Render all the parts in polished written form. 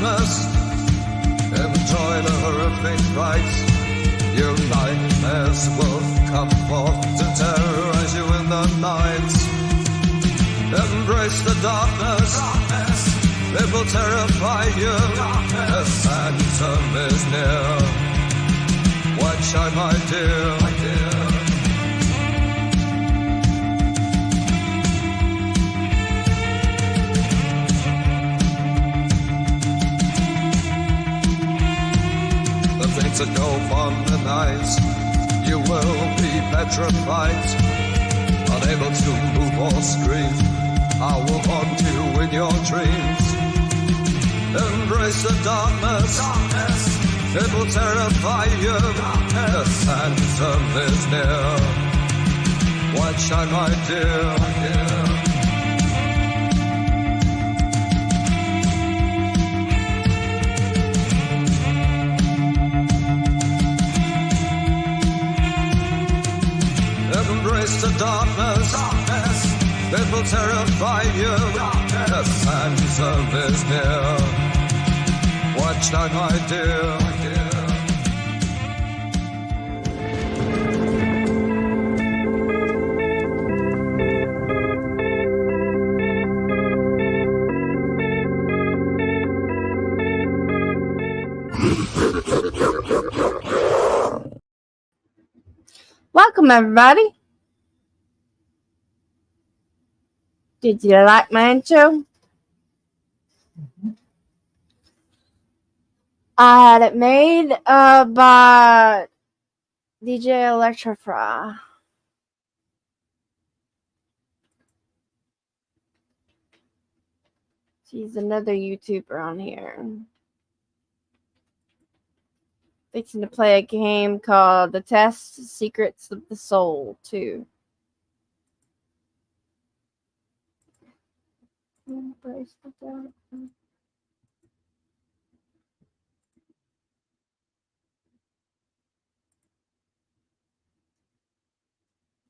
darkness. Enjoy the horrific fright. Your nightmares will come forth to terrorize you in the night. Embrace the darkness. It will terrify you. The phantom is near. Watch out, my dear. The things that go on the night, you will be petrified, unable to move or scream. I will haunt you in your dreams. Embrace the darkness. It will terrify you. The phantom is near. Watch out, my dear. Embrace the darkness. It will terrify you. The phantom is near. Watch out, my dear. Welcome, everybody. Did you like my intro? I had it made by DJ Electrofra. She's another YouTuber on here. Fixing to play a game called The Test Secrets of the Soul 2.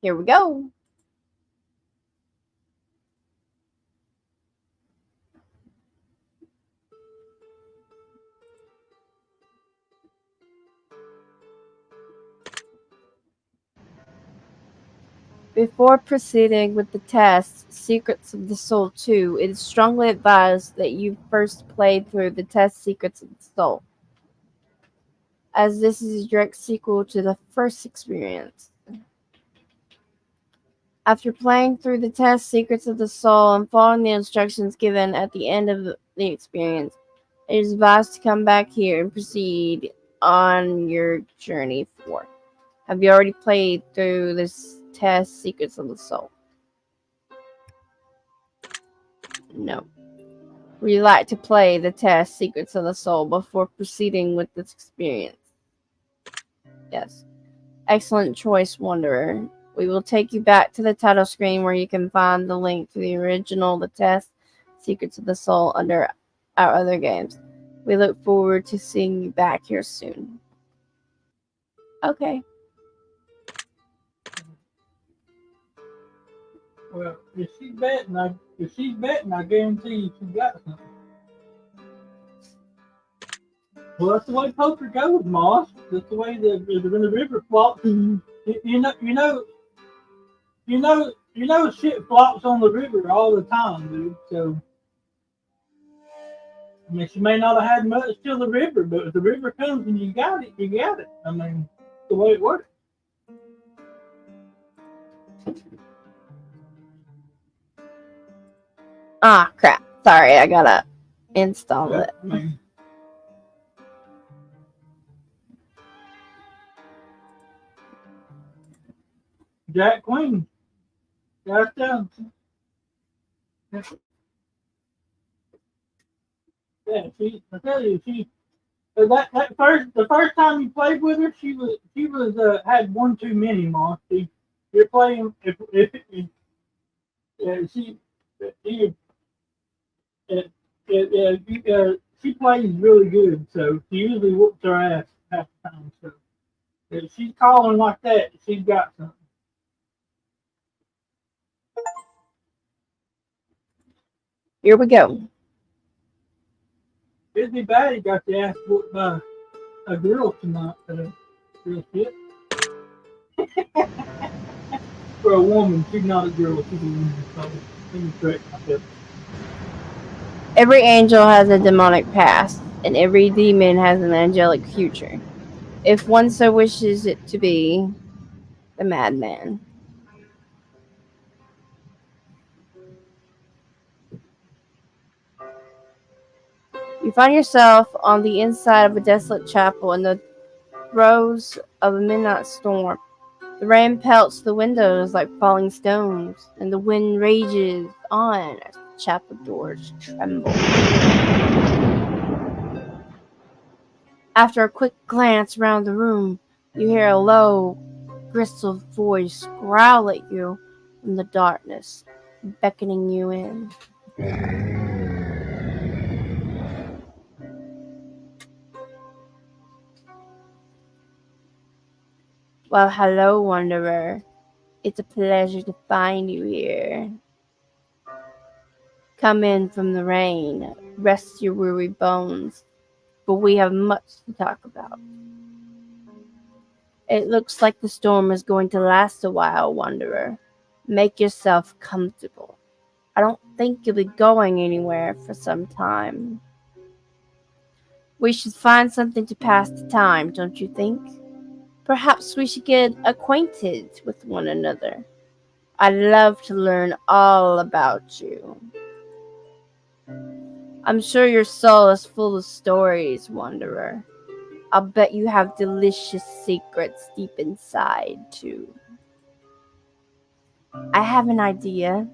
Here we go. Before proceeding with the test, Secrets of the Soul 2, it is strongly advised that you first play through the test Secrets of the Soul, as this is a direct sequel to the first experience. After playing through the test Secrets of the Soul and following the instructions given at the end of the experience, it is advised to come back here and proceed on your journey forward. Have you already played through this test Secrets of the Soul? No. Would you like to play the test Secrets of the Soul before proceeding with this experience? Yes. Excellent choice, Wanderer. We will take you back to the title screen where you can find the link to the original The Test Secrets of the Soul under our other games. We look forward to seeing you back here soon. Okay. Well, if she's betting, I guarantee you she got something. Well, that's the way poker goes, Moss. That's the way when the river flops. Mm-hmm. You know, shit flops on the river all the time, dude. So, I mean, she may not have had much till the river, but if the river comes and you got it, you got it. I mean, that's the way it works. Ah, crap. Sorry, I gotta install it. I mean, Jack Queen. Got down. Yeah, I tell you, the first time you played with her, she was had one too many, Moss. You're playing she plays really good, so she usually whoops her ass half the time. So if she's calling like that, she's got something. Here we go. It'd be bad he got the ass whooped by a girl tonight. Real shit. For a woman, she's not a girl. She's a woman. So let me correct myself. Every angel has a demonic past, and every demon has an angelic future. If one so wishes it to be, the madman. You find yourself on the inside of a desolate chapel in the throes of a midnight storm. The rain pelts the windows like falling stones, and the wind rages on as the chapel doors tremble. After a quick glance around the room, you hear a low, gristle voice growl at you from the darkness, beckoning you in. Well, hello, Wanderer. It's a pleasure to find you here. Come in from the rain, rest your weary bones, but we have much to talk about. It looks like the storm is going to last a while, Wanderer. Make yourself comfortable. I don't think you'll be going anywhere for some time. We should find something to pass the time, don't you think? Perhaps we should get acquainted with one another. I'd love to learn all about you. I'm sure your soul is full of stories, Wanderer. I'll bet you have delicious secrets deep inside, too. I have an idea.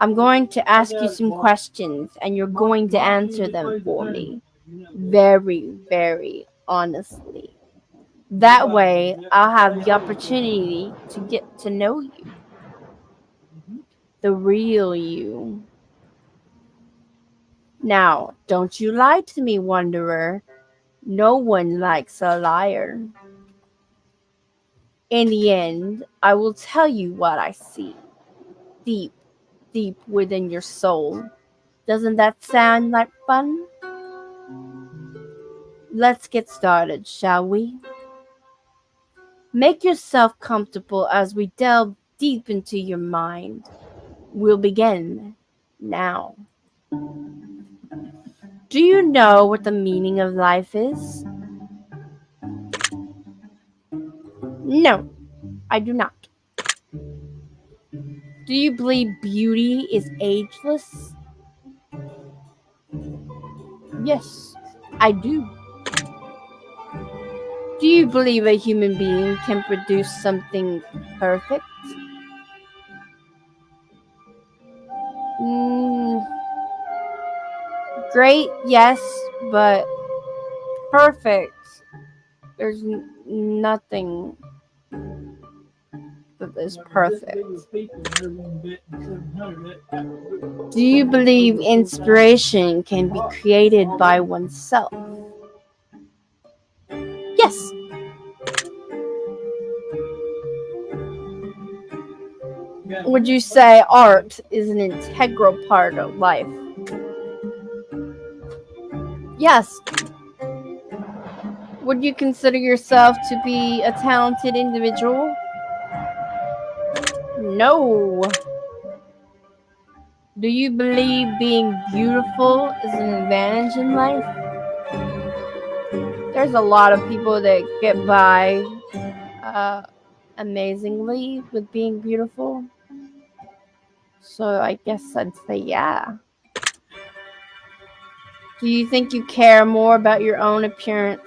I'm going to ask you some questions, and you're going to answer them for me. Very, very honestly. That way, I'll have the opportunity to get to know you. The real you. Now, don't you lie to me, Wanderer. No one likes a liar. In the end, I will tell you what I see. Deep, deep within your soul. Doesn't that sound like fun? Let's get started, shall we? Make yourself comfortable as we delve deep into your mind. We'll begin now. Do you know what the meaning of life is? No, I do not. Do you believe beauty is ageless? Yes, I do. Do you believe a human being can produce something perfect? Great, yes, but perfect. There's nothing that is perfect. Do you believe inspiration can be created by oneself? Yes. Would you say art is an integral part of life? Yes. Would you consider yourself to be a talented individual? No. Do you believe being beautiful is an advantage in life? There's a lot of people that get by amazingly with being beautiful. So I guess I'd say yeah. Do you think you care more about your own appearance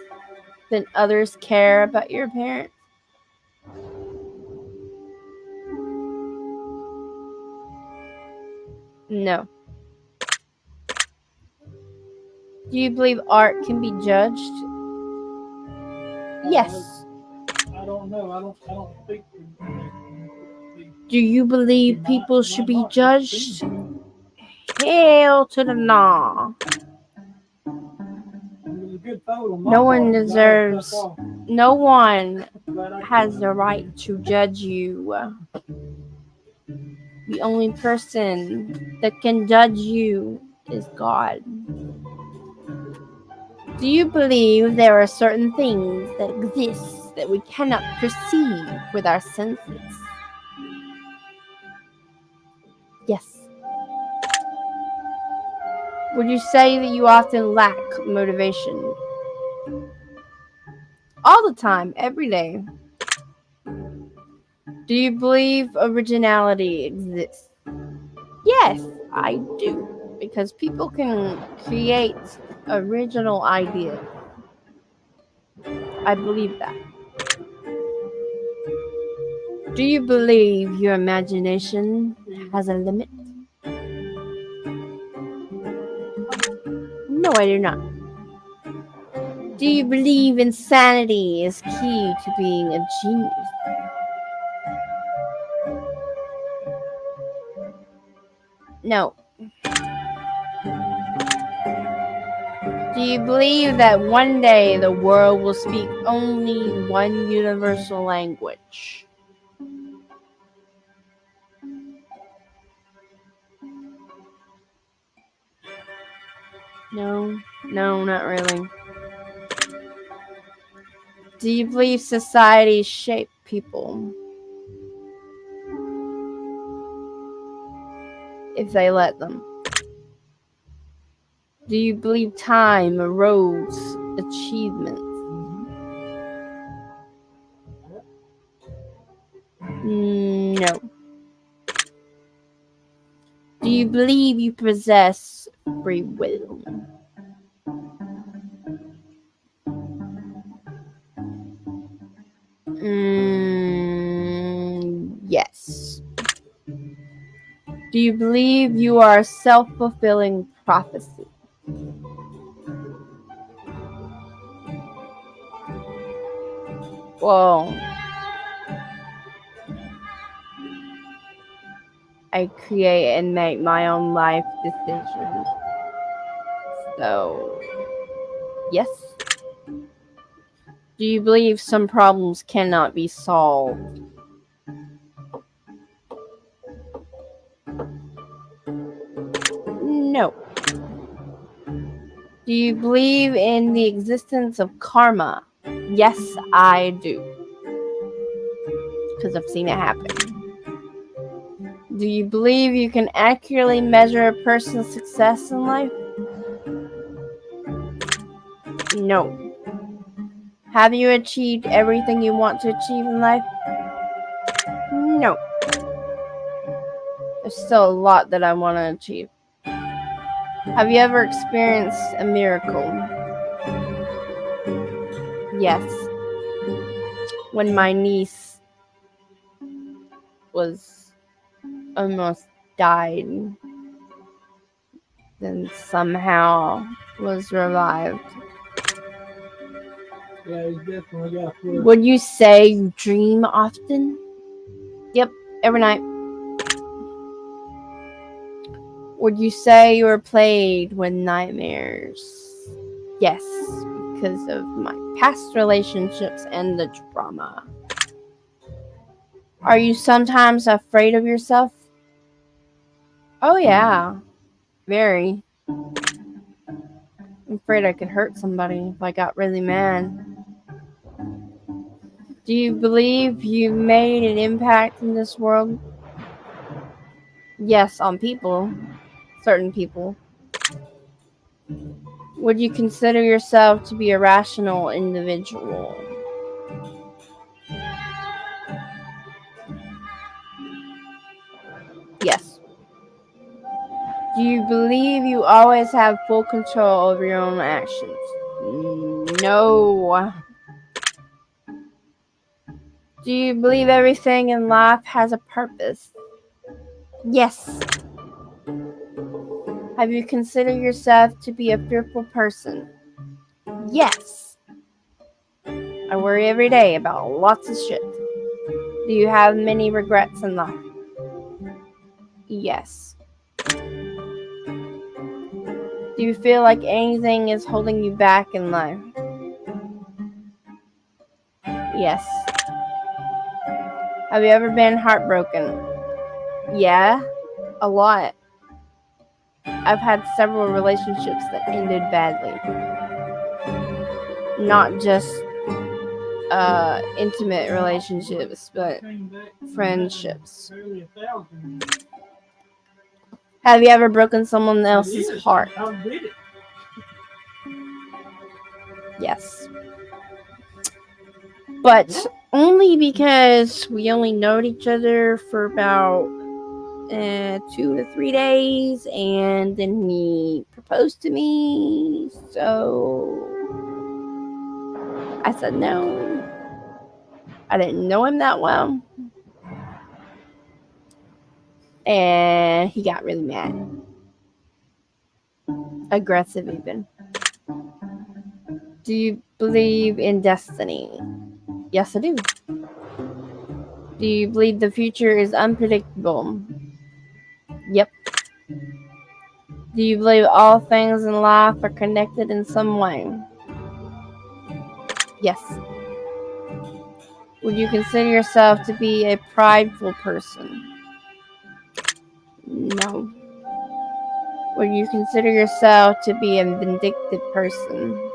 than others care about your appearance? No. Do you believe art can be judged? Yes. I don't know. I don't speak to Do you believe people should be judged? Hell to the nah. No one deserves, no one has the right to judge you. The only person that can judge you is God. Do you believe there are certain things that exist that we cannot perceive with our senses? Yes. Would you say that you often lack motivation? All the time, every day. Do you believe originality exists? Yes, I do. Because people can create original ideas. I believe that. Do you believe your imagination has a limit? No, I do not. Do you believe insanity is key to being a genius? No. Do you believe that one day the world will speak only one universal language? No, not really. Do you believe societies shape people? If they let them. Do you believe time erodes achievements? No. Do you believe you possess free will? Yes. Do you believe you are a self-fulfilling prophecy? Well, I create and make my own life decisions. So, yes. Do you believe some problems cannot be solved? No. Do you believe in the existence of karma? Yes, I do. Because I've seen it happen. Do you believe you can accurately measure a person's success in life? No. Have you achieved everything you want to achieve in life? No. There's still a lot that I want to achieve. Have you ever experienced a miracle? Yes. When my niece was almost died, then somehow was revived. Yeah, he's definitely got flu. Would you say you dream often? Yep, every night. Would you say you are plagued with nightmares? Yes, because of my past relationships and the drama. Are you sometimes afraid of yourself? Oh yeah, very. I'm afraid I could hurt somebody if I got really mad. Do you believe you made an impact in this world? Yes, on people. Certain people. Would you consider yourself to be a rational individual? Yes. Do you believe you always have full control over your own actions? No. Do you believe everything in life has a purpose? Yes. Have you considered yourself to be a fearful person? Yes. I worry every day about lots of shit. Do you have many regrets in life? Yes. Do you feel like anything is holding you back in life? Yes. Have you ever been heartbroken? Yeah, a lot. I've had several relationships that ended badly. Not just intimate relationships, but Came back from friendships. barely 1,000. Have you ever broken someone It else's is. heart? I did it. Yes. But only because we only knowed each other for about 2 to 3 days, and then he proposed to me, so I said no. I didn't know him that well, and he got really mad. Aggressive even. Do you believe in destiny? Yes, I do. Do you believe the future is unpredictable? Yep. Do you believe all things in life are connected in some way? Yes. Would you consider yourself to be a prideful person? No. Would you consider yourself to be a vindictive person?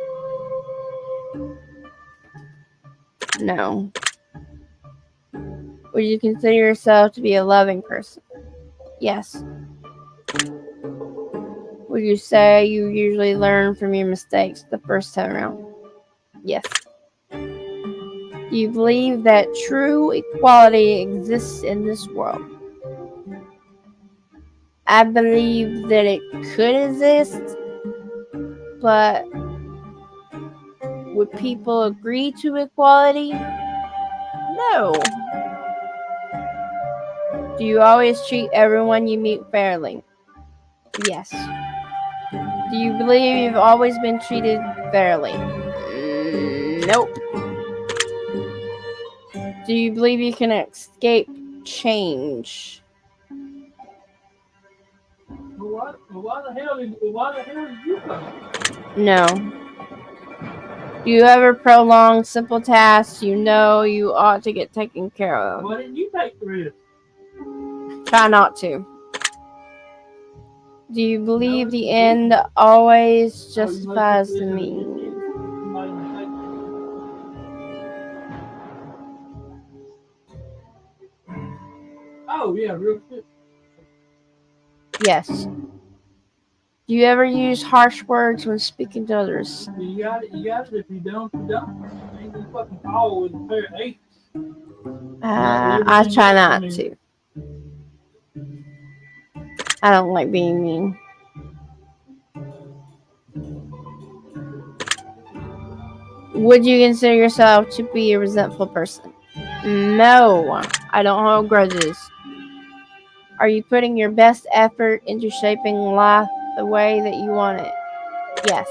No. Would you consider yourself to be a loving person? Yes. Would you say you usually learn from your mistakes the first time around? Yes. Do you believe that true equality exists in this world? I believe that it could exist, but would people agree to equality? No. Do you always treat everyone you meet fairly? Yes. Do you believe you've always been treated fairly? Nope. Do you believe you can escape change? Well, why the hell did you come? No. Do you ever prolong simple tasks you know you ought to get taken care of? Why didn't you take the risk? Try not to. Do you believe the end always justifies the means? Oh yeah, real quick. Yes. Do you ever use harsh words when speaking to others? You got it. If you don't, you don't. Ain't gonna fucking call with a pair of eights. I try not to. I don't like being mean. Would you consider yourself to be a resentful person? No, I don't hold grudges. Are you putting your best effort into shaping life the way that you want it? Yes.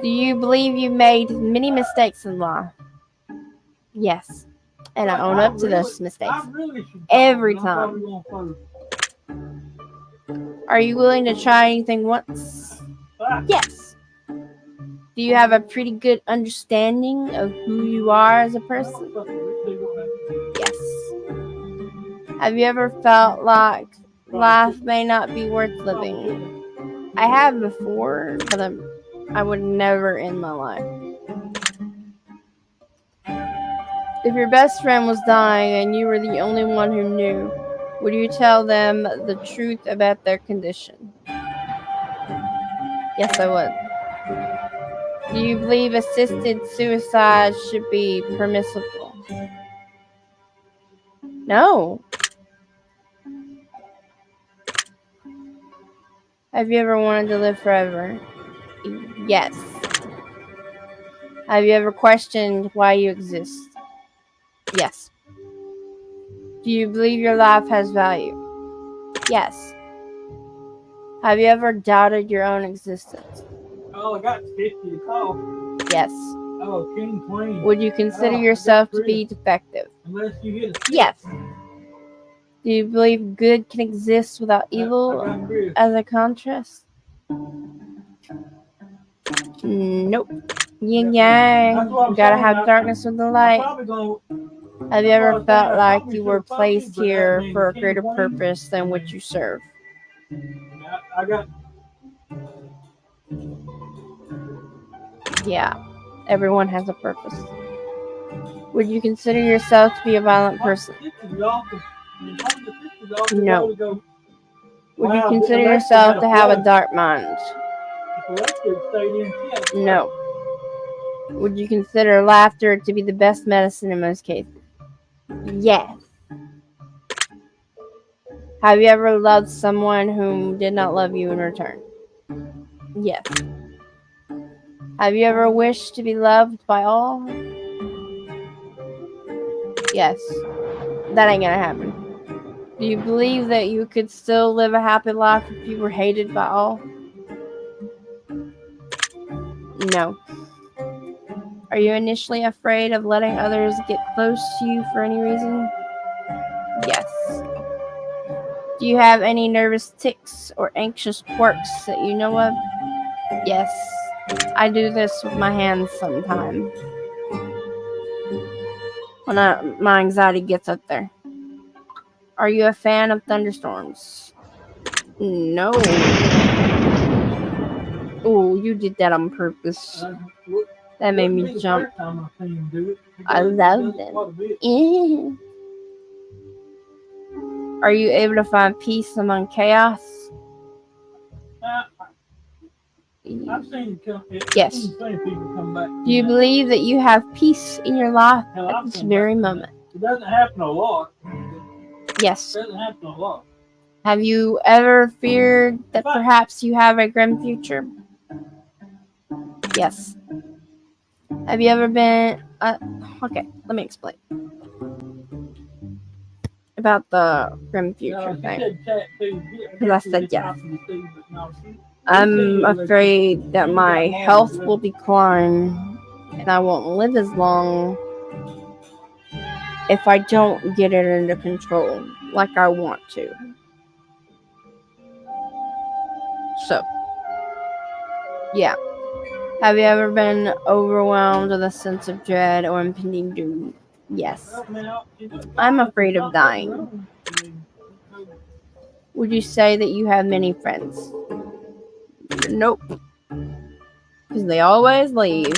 Do you believe you made many mistakes in life? Yes. And I own up to those mistakes. Every time. Are you willing to try anything once? Yes. Do you have a pretty good understanding of who you are as a person? Yes. Have you ever felt like life may not be worth living? I have before, but I would never end my life. If your best friend was dying and you were the only one who knew, would you tell them the truth about their condition? Yes, I would. Do you believe assisted suicide should be permissible? No. Have you ever wanted to live forever? Yes. Have you ever questioned why you exist? Yes. Do you believe your life has value? Yes. Have you ever doubted your own existence? Oh, I got 50 to call. Yes. Oh, King Queen. Would you consider yourself to be defective? Unless you hit a 6. Yes. Do you believe good can exist without evil as a contrast? Nope. Yin yang. You gotta have darkness with the light. Have you ever felt like you were placed here for a greater purpose than what you serve? I got. Yeah, everyone has a purpose. Would you consider yourself to be a violent person? No. Would you consider yourself to have a dark mind? No. Would you consider laughter to be the best medicine in most cases? Yes. Have you ever loved someone whom did not love you in return? Yes. Have you ever wished to be loved by all? Yes. That ain't gonna happen. Do you believe that you could still live a happy life if you were hated by all? No. Are you initially afraid of letting others get close to you for any reason? Yes. Do you have any nervous tics or anxious quirks that you know of? Yes. I do this with my hands sometimes. When my anxiety gets up there. Are you a fan of thunderstorms? No. Oh, you did that on purpose. That made me jump. I love them. Yeah. Are you able to find peace among chaos? I've seen Yes. people come back. Do you believe that you have peace in your life at this very moment? It doesn't happen a lot. Yes. It doesn't happen a lot. Have you ever feared that perhaps you have a grim future? Yes. Have you ever been... okay, let me explain. About the grim future thing. Because I said yes. I'm afraid that my health will decline and I won't live as long if I don't get it under control like I want to. So, yeah. Have you ever been overwhelmed with a sense of dread or impending doom? Yes. I'm afraid of dying. Would you say that you have many friends? Nope. Because they always leave.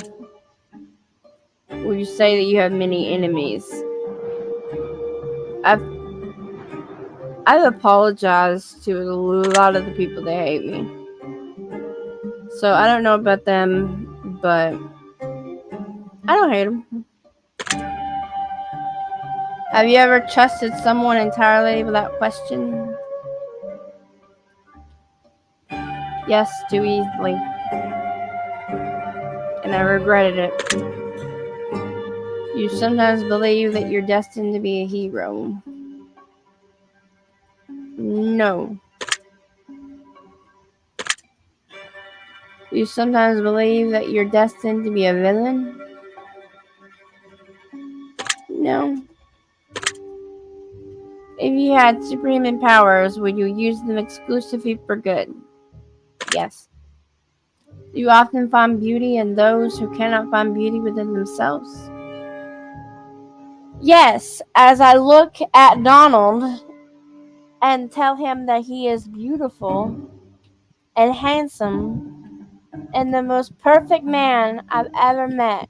Would you say that you have many enemies? I've apologized to a lot of the people that hate me. So I don't know about them, but I don't hate them. Have you ever trusted someone entirely without question? Yes, too easily. And I regretted it. You sometimes believe that you're destined to be a hero. No. You sometimes believe that you're destined to be a villain? No. If you had supreme powers, would you use them exclusively for good? Yes. Do you often find beauty in those who cannot find beauty within themselves? Yes, as I look at Donald and tell him that he is beautiful and handsome and the most perfect man I've ever met.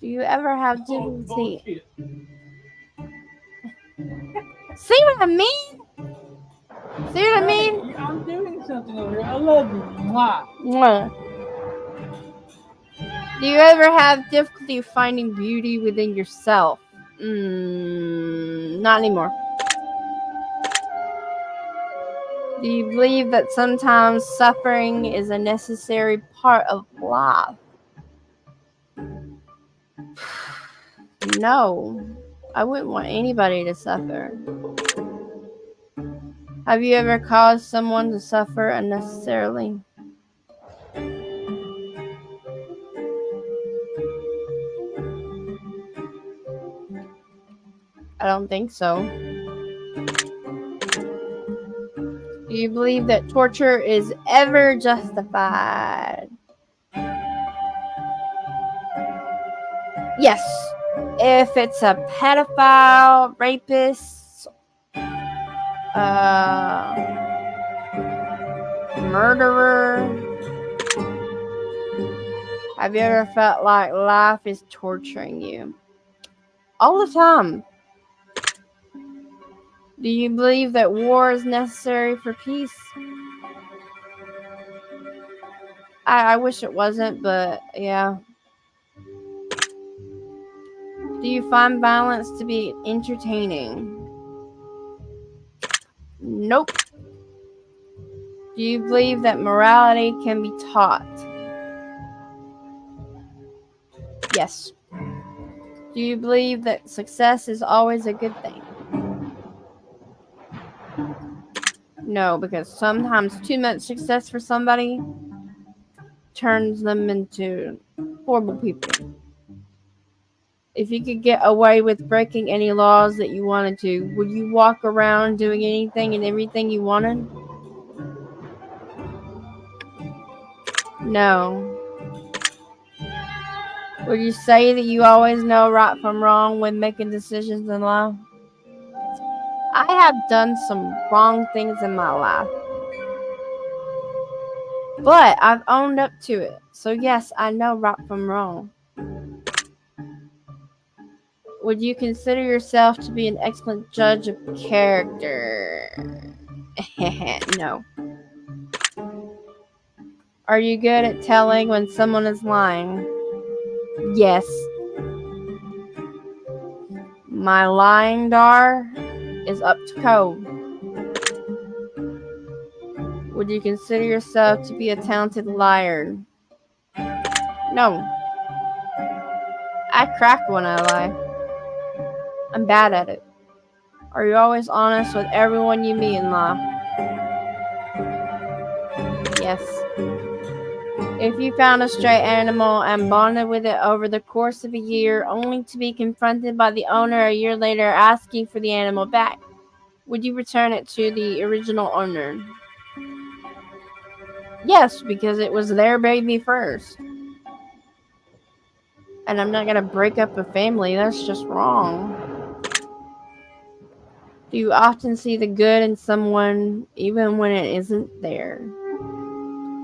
Do you ever have difficulty? See what I mean? See what I mean? I'm doing something over here. I love you. Mwah. Do you ever have difficulty finding beauty within yourself? Not anymore. Do you believe that sometimes suffering is a necessary part of life? No. I wouldn't want anybody to suffer. Have you ever caused someone to suffer unnecessarily? I don't think so. Do you believe that torture is ever justified? Yes, If it's a pedophile, rapist, murderer, have you ever felt like life is torturing you? All the time. Do you believe that war is necessary for peace? I wish it wasn't, but yeah. Do you find violence to be entertaining? Nope. Do you believe that morality can be taught? Yes. Do you believe that success is always a good thing? No, because sometimes too much success for somebody turns them into horrible people. If you could get away with breaking any laws that you wanted to, would you walk around doing anything and everything you wanted? No. Would you say that you always know right from wrong when making decisions in life? I have done some wrong things in my life, but I've owned up to it. So yes, I know right from wrong. Would you consider yourself to be an excellent judge of character? No. Are you good at telling when someone is lying? Yes. My lying dar is up to code. Would you consider yourself to be a talented liar? No. I crack when I lie. I'm bad at it. Are you always honest with everyone you meet in life? Yes. If you found a stray animal and bonded with it over the course of a year, only to be confronted by the owner a year later asking for the animal back, would you return it to the original owner? Yes, because it was their baby first. And I'm not going to break up a family. That's just wrong. Do you often see the good in someone even when it isn't there?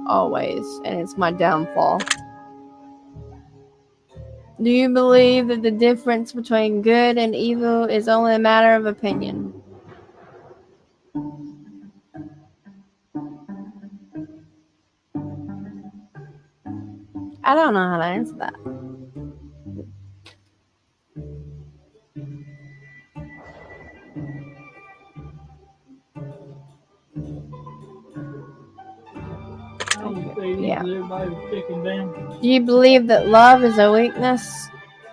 Always. And it's my downfall. Do you believe that the difference between good and evil is only a matter of opinion? I don't know how to answer that. Yeah. Do you believe that love is a weakness?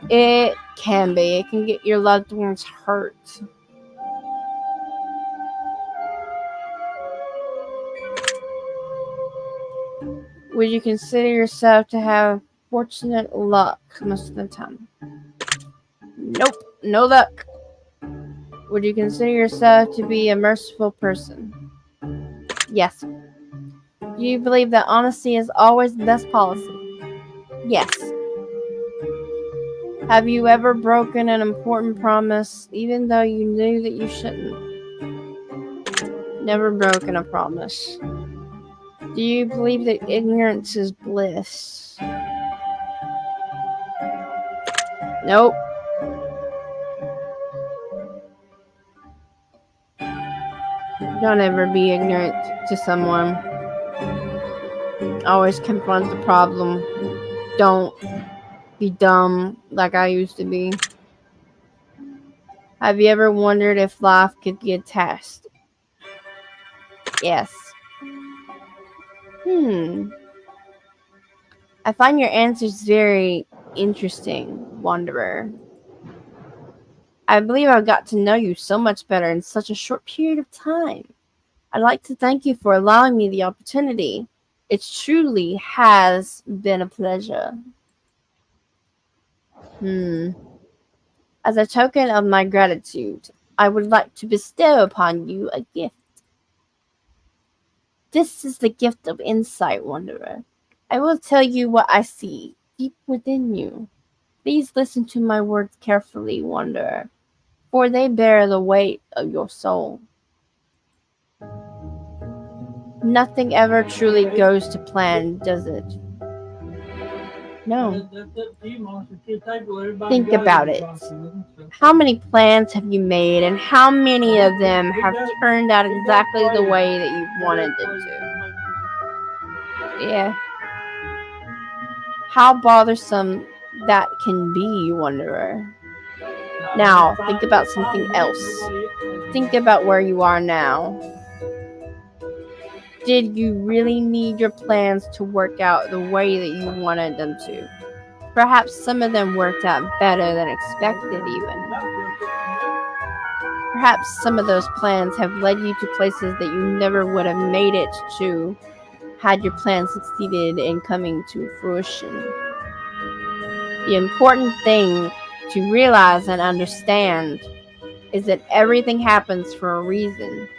It can be. It can get your loved ones hurt. Would you consider yourself to have fortunate luck most of the time? Nope, no luck. Would you consider yourself to be a merciful person? Yes. Do you believe that honesty is always the best policy? Yes. Have you ever broken an important promise even though you knew that you shouldn't? Never broken a promise. Do you believe that ignorance is bliss? Nope. Don't ever be ignorant to someone. Always confront the problem. Don't be dumb like I used to be. Have you ever wondered if life could be a test? Yes. I find your answers very interesting, Wanderer. I believe I've got to know you so much better in such a short period of time. I'd like to thank you for allowing me the opportunity. It truly has been a pleasure. As a token of my gratitude, I would like to bestow upon you a gift. This is the gift of insight, Wanderer. I will tell you what I see deep within you. Please listen to my words carefully, wanderer, for they bear the weight of your soul. Nothing ever truly goes to plan, does it? No. That's up to you, Monster Kid Table. Everybody Think got about his it. responsibility, so. How many plans have you made, and how many of them have turned out exactly the way that you wanted them to? Yeah. How bothersome that can be, wanderer. Now, think about something else. Think about where you are now. Did you really need your plans to work out the way that you wanted them to? Perhaps some of them worked out better than expected, even. Perhaps some of those plans have led you to places that you never would have made it to had your plan succeeded in coming to fruition. The important thing to realize and understand is that everything happens for a reason,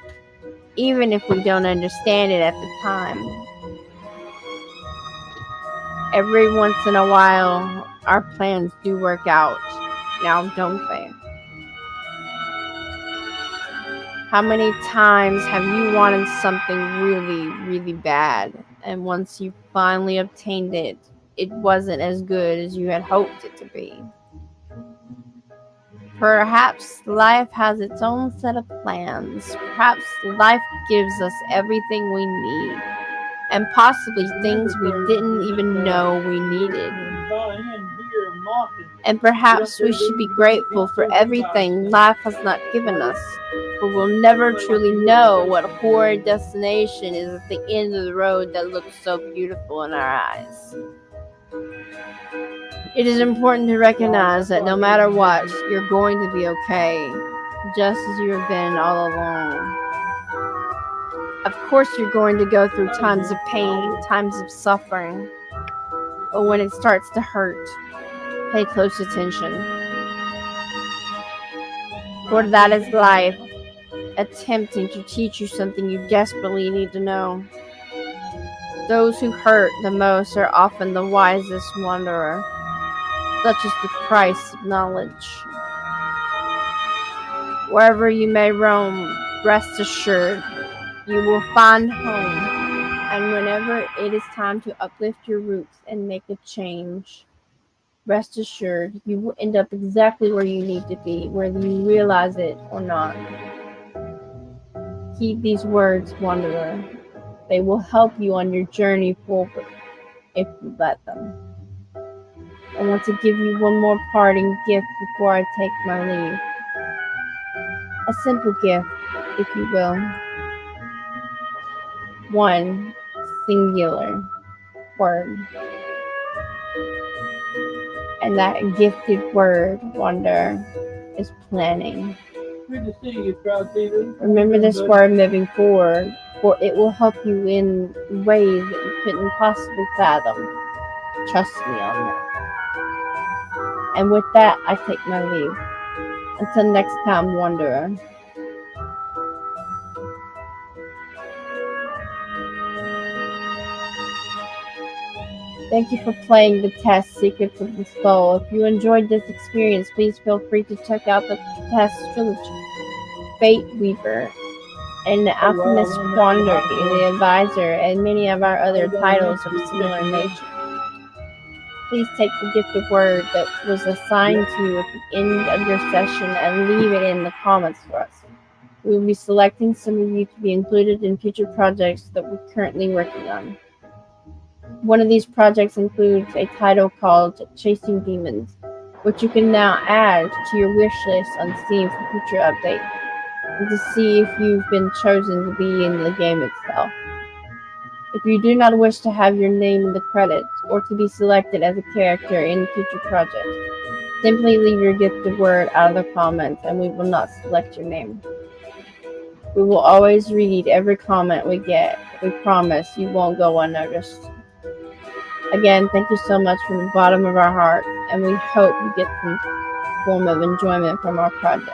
even if we don't understand it at the time. Every once in a while, our plans do work out. Now, don't they? How many times have you wanted something really, really bad, and once you finally obtained it, it wasn't as good as you had hoped it to be? Perhaps life has its own set of plans. Perhaps life gives us everything we need, and possibly things we didn't even know we needed. And perhaps we should be grateful for everything life has not given us, for we'll never truly know what horrid destination is at the end of the road that looks so beautiful in our eyes. It is important to recognize that no matter what, you're going to be okay, just as you have been all along. Of course, you're going to go through times of pain, times of suffering, but when it starts to hurt, pay close attention. For that is life, attempting to teach you something you desperately need to know. Those who hurt the most are often the wisest wanderer. Such is the price of knowledge. Wherever you may roam, rest assured, you will find home. And whenever it is time to uplift your roots and make a change, rest assured, you will end up exactly where you need to be, whether you realize it or not. Keep these words, wanderer. They will help you on your journey forward, if you let them. I want to give you one more parting gift before I take my leave. A simple gift, if you will. One singular word. And that gifted word, wanderer, is planning. Good to see you, Crowd TV. Remember this word moving forward, for it will help you in ways that you couldn't possibly fathom. Trust me on that. And with that, I take my leave. Until next time, wanderer. Thank you for playing the test Secrets of the Soul. If you enjoyed this experience, please feel free to check out the test trilogy, Fate Weaver, and The Alchemist Quandary, The Advisor, and many of our other titles of similar nature. Please take the gifted word that was assigned to you at the end of your session and leave it in the comments for us. We will be selecting some of you to be included in future projects that we're currently working on. One of these projects includes a title called Chasing Demons, which you can now add to your wish list on Steam for future updates, and to see if you've been chosen to be in the game itself. If you do not wish to have your name in the credits, or to be selected as a character in future projects, simply leave your gifted word out of the comments and we will not select your name. We will always read every comment we get. We promise you won't go unnoticed. Again, thank you so much from the bottom of our heart, and we hope you get some form of enjoyment from our project.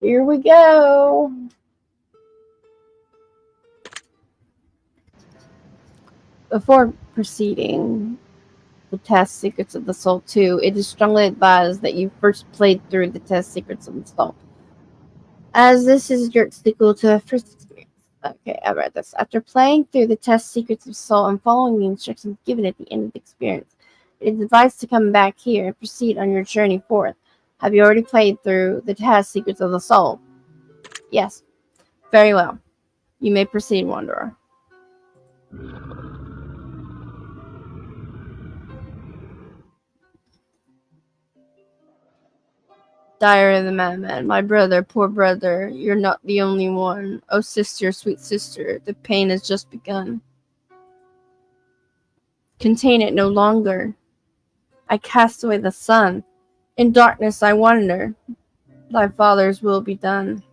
Here we go. Before proceeding the test Secrets of the Soul 2, it is strongly advised that you first played through the test Secrets of the Soul, as this is your sequel to the first experience. Okay, I read this. After playing through the test Secrets of the Soul and following the instructions given at the end of the experience, it is advised to come back here and proceed on your journey forth. Have you already played through the test Secrets of the Soul? Yes. Very well. You may proceed, Wanderer. Diary of the Madman. My brother, poor brother, you're not the only one. Oh, sister, sweet sister, the pain has just begun. Contain it no longer. I cast away the sun. In darkness I wander. Thy father's will be done.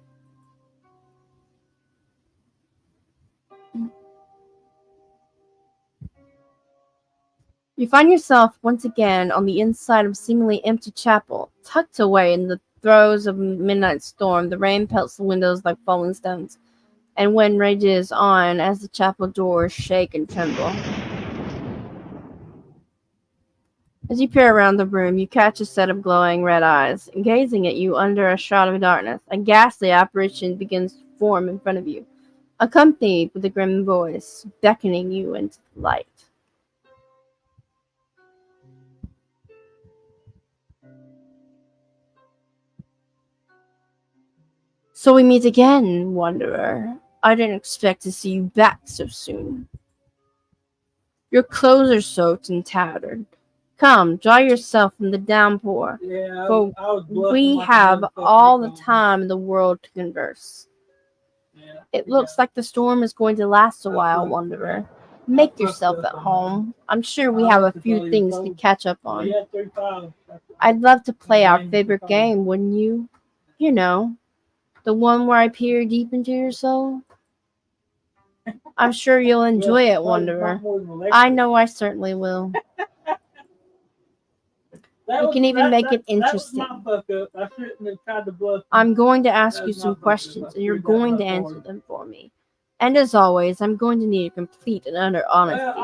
You find yourself once again on the inside of a seemingly empty chapel, tucked away in the throes of a midnight storm. The rain pelts the windows like falling stones, and wind rages on as the chapel doors shake and tremble. As you peer around the room, you catch a set of glowing red eyes, gazing at you under a shroud of darkness. A ghastly apparition begins to form in front of you, accompanied with a grim voice, beckoning you into the light. So we meet again, Wanderer. I didn't expect to see you back so soon. Your clothes are soaked and tattered. Come, dry yourself from the downpour, Yeah, for I was bluffing we like a have motherfucker. all the time in the world to converse. Yeah, It looks like the storm is going to last a while, Wanderer. Make yourself at home. I'm sure we have a few things to catch up on. We had 3 files. I'd love to play our favorite game, wouldn't you? You know, the one where I peer deep into your soul. I'm sure you'll enjoy it, Wanderer. I know I certainly will. You can even make it interesting. That was my fuck up. I shouldn't have tried to bluff. I'm going to ask you some questions, and you're going to answer them for me. And as always, I'm going to need a complete and utter honesty.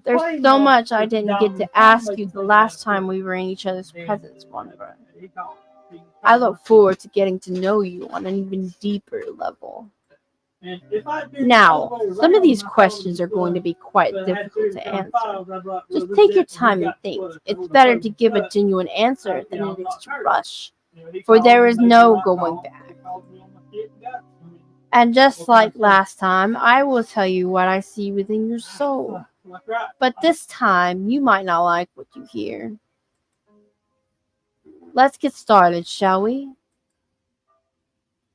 There's so much I didn't get to ask you the last time we were in each other's presence, Wanderer. I look forward to getting to know you on an even deeper level. Now, some of these questions are going to be quite difficult to answer. Just take your time and think. It's better to give a genuine answer than it is to rush, for there is no going back. And just like last time, I will tell you what I see within your soul. But this time, you might not like what you hear. Let's get started, shall we?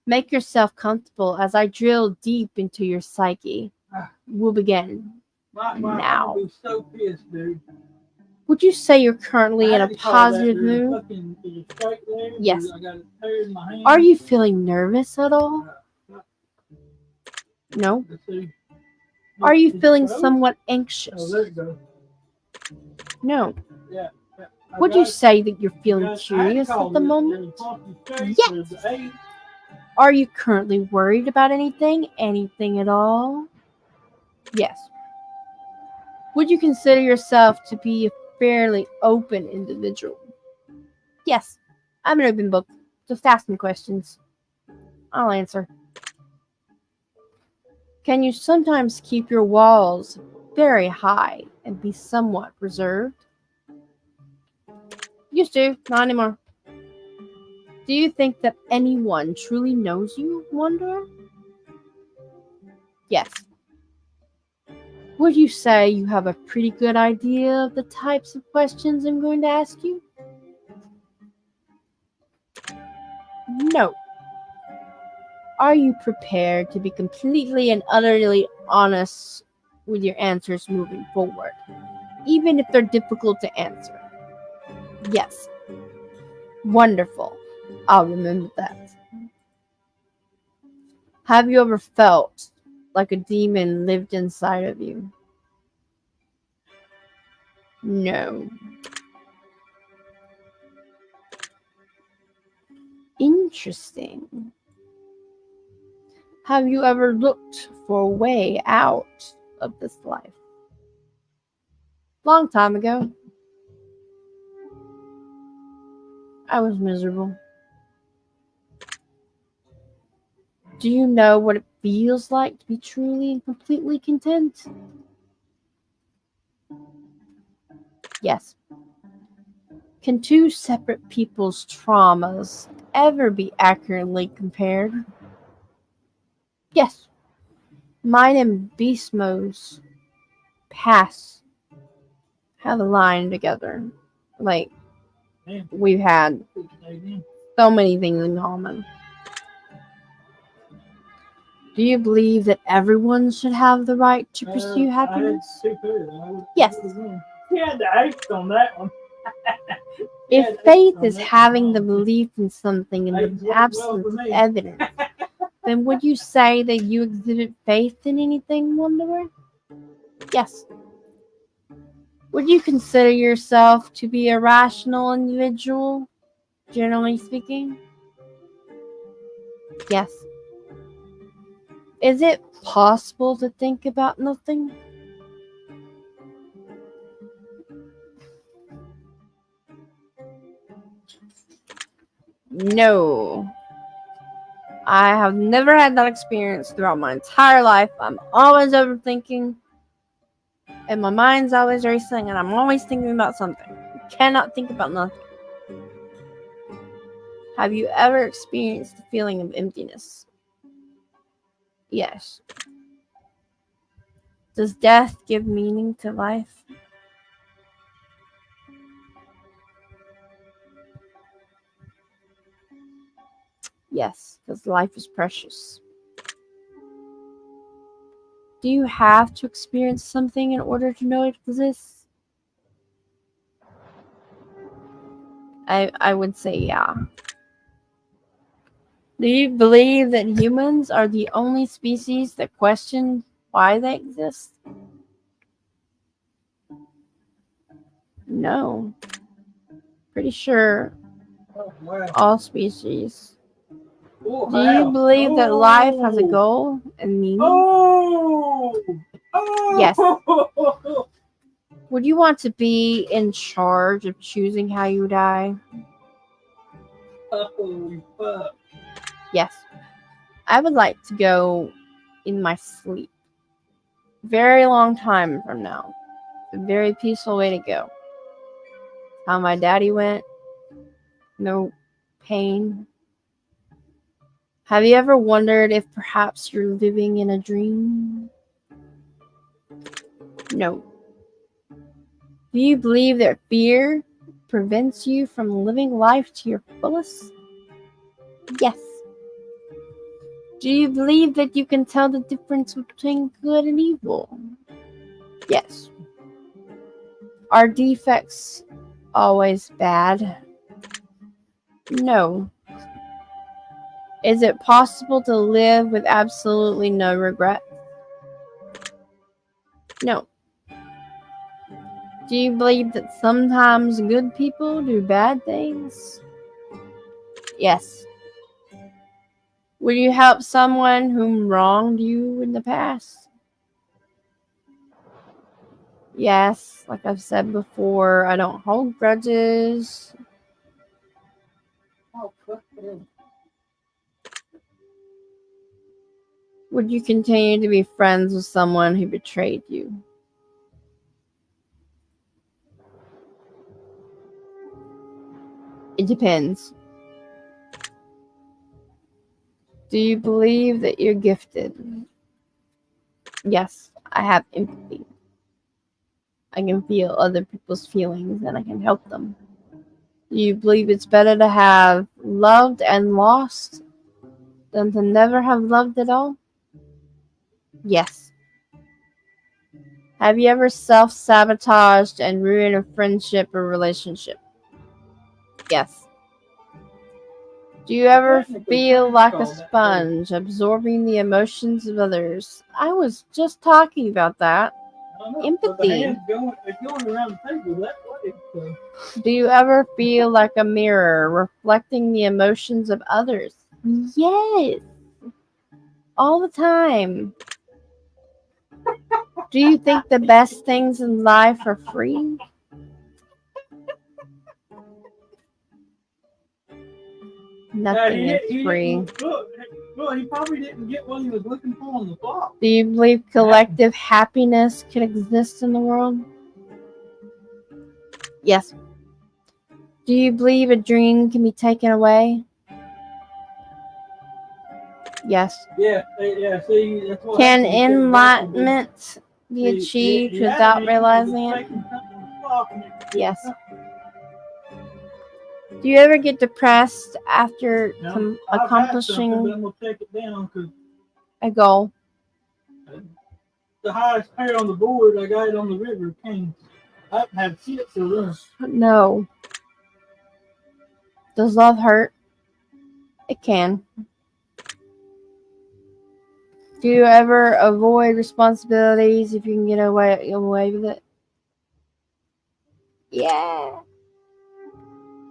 Make yourself comfortable as I drill deep into your psyche. We'll begin now. I'm so pissed, dude. Would you say you're currently in a positive mood? Yes. Are you feeling nervous at all? No. Are you feeling somewhat anxious? No. Would you say that you're feeling curious at the moment? Yes. Are you currently worried about anything? Anything at all? Yes. Would you consider yourself to be a fairly open individual? Yes. I'm an open book. Just ask me questions. I'll answer. Can you sometimes keep your walls very high and be somewhat reserved? Used to, not anymore. Do you think that anyone truly knows you, Wanderer? Yes. Would you say you have a pretty good idea of the types of questions I'm going to ask you? No. Are you prepared to be completely and utterly honest with your answers moving forward, even if they're difficult to answer? Yes. Wonderful. I'll remember that. Have you ever felt like a demon lived inside of you? No. Interesting. Have you ever looked for a way out of this life? Long time ago. I was miserable. Do you know what it feels like to be truly and completely content? Yes. Can two separate people's traumas ever be accurately compared? Yes. Mine and Beast Mode's past have aligned together. Like, Man, we've had so many things in common. Do you believe that everyone should have the right to pursue happiness? Yes. She had the ace on that one. If faith is having the belief in something in the absence of evidence, then would you say that you exhibit faith in anything, Wanderer? Yes. Would you consider yourself to be a rational individual, generally speaking? Yes. Is it possible to think about nothing? No. I have never had that experience throughout my entire life. I'm always overthinking, and my mind's always racing, and I'm always thinking about something. I cannot think about nothing. Have you ever experienced the feeling of emptiness? Yes. Does death give meaning to life? Yes, because life is precious. Do you have to experience something in order to know it exists? I would say yeah. Do you believe that humans are the only species that question why they exist? No. Pretty sure Oh, wow. all species. Oh, Do you wow. believe that life has a goal and meaning? Oh! Oh! Yes. Would you want to be in charge of choosing how you die? Holy fuck. Yes. I would like to go in my sleep. Very long time from now. A very peaceful way to go. How my daddy went. No pain. Have you ever wondered if perhaps you're living in a dream? No. Do you believe that fear prevents you from living life to your fullest? Yes. Do you believe that you can tell the difference between good and evil? Yes. Are defects always bad? No. Is it possible to live with absolutely no regret? No. Do you believe that sometimes good people do bad things? Yes. Would you help someone whom wronged you in the past? Yes, like I've said before, I don't hold grudges. Oh, fuck it. Would you continue to be friends with someone who betrayed you? It depends. Do you believe that you're gifted? Yes, I have empathy. I can feel other people's feelings and I can help them. Do you believe it's better to have loved and lost than to never have loved at all? Yes. Have you ever self-sabotaged and ruined a friendship or relationship? Yes. Do you ever Technically, feel parents like a call that sponge, absorbing the emotions of others? I was just talking about that. I don't know. But the Empathy. hands going around the table that way. So. Do you ever feel like a mirror, reflecting the emotions of others? Yes. All the time. Do you think the best things in life are free? Nothing is free. Well, he probably didn't get what he was looking for on the clock. Do you believe collective happiness can exist in the world? Yes. Do you believe a dream can be taken away? Yes. Yeah. See, that's what Can happened. He couldn't enlightenment be He- achieved he had without an issue with realizing it? taking something on the clock and it did Yes. something. Do you ever get depressed after No, I've had something, accomplishing but I'm gonna take it down because a goal? the highest pair on the board, I got it on the river Kings. I haven't had shit to run. No. Does love hurt? It can. Do you ever avoid responsibilities if you can get away with it? Yeah.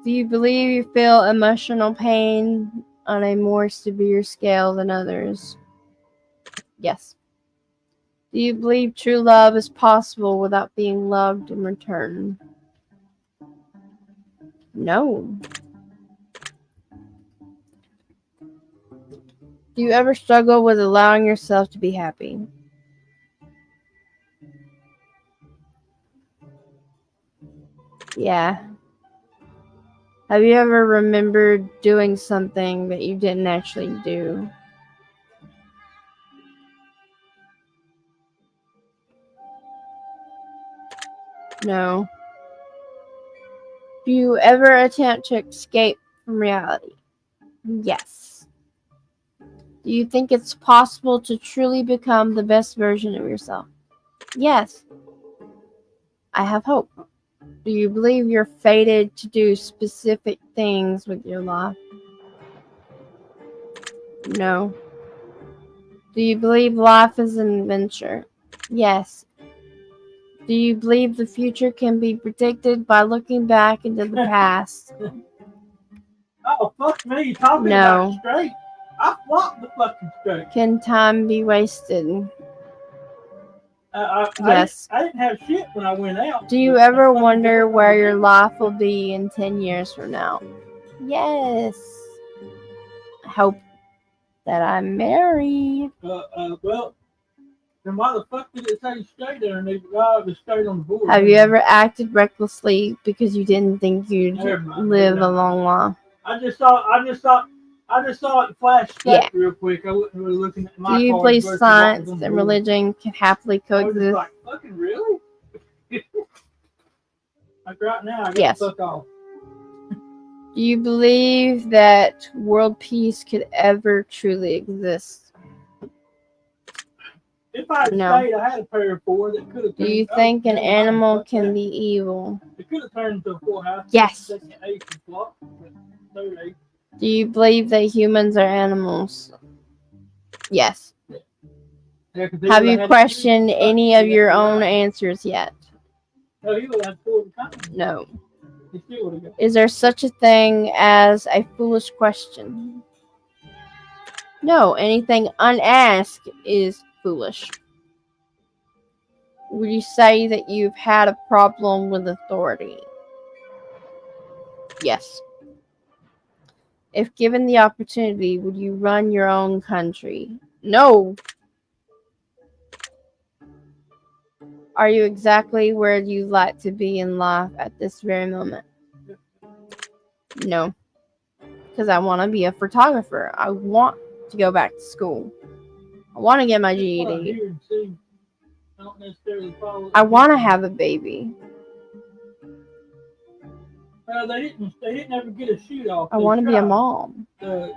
Do you believe you feel emotional pain on a more severe scale than others? Yes. Do you believe true love is possible without being loved in return? No. Do you ever struggle with allowing yourself to be happy? Yeah. Have you ever remembered doing something that you didn't actually do? No. Do you ever attempt to escape from reality? Yes. Do you think it's possible to truly become the best version of yourself? Yes. I have hope. Do you believe you're fated to do specific things with your life? No. Do you believe life is an adventure? Yes. Do you believe the future can be predicted by looking back into the past? Oh, fuck me. You talking No. about straight? I flopped the fucking straight. Can time be wasted? I Yes. didn't have shit when I went out. Do you ever wonder where your life will be in 10 years from now? Yes. I hope that I'm married. Well, then why the fuck did it say straight there? And it was straight on the board. Have you ever acted recklessly because you didn't think you'd Never mind, live never a long while? I just saw it flash Yeah. back real quick. I wasn't really looking at my Do you cards believe versus what was science on the and board. religion can happily I was just coexist? like, fucking really? Like right now, I got Yes. to fuck off. Do you believe that world peace could ever truly exist? If I had No. stayed, I had a pair of four that could have. Do you think an animal can be evil? It could have turned into a full house. Yes. Second ace and flop. Third ace. Do you believe that humans are animals? Yes. Yeah, 'cause he Have would've you had questioned to- any of your own Right. answers yet? No, he would have had four of the time. No. He still would have got. Is there such a thing as a foolish question? No, anything unasked is foolish. Would you say that you've had a problem with authority? Yes. If given the opportunity, would you run your own country? No. Are you exactly where you'd like to be in life at this very moment? No. Because I want to be a photographer. I want to go back to school. I want to get my Just what I GED. hear and see. I don't necessarily follow. I want to have a baby. Well, they didn't ever get a shoot off. I want to be a mom. The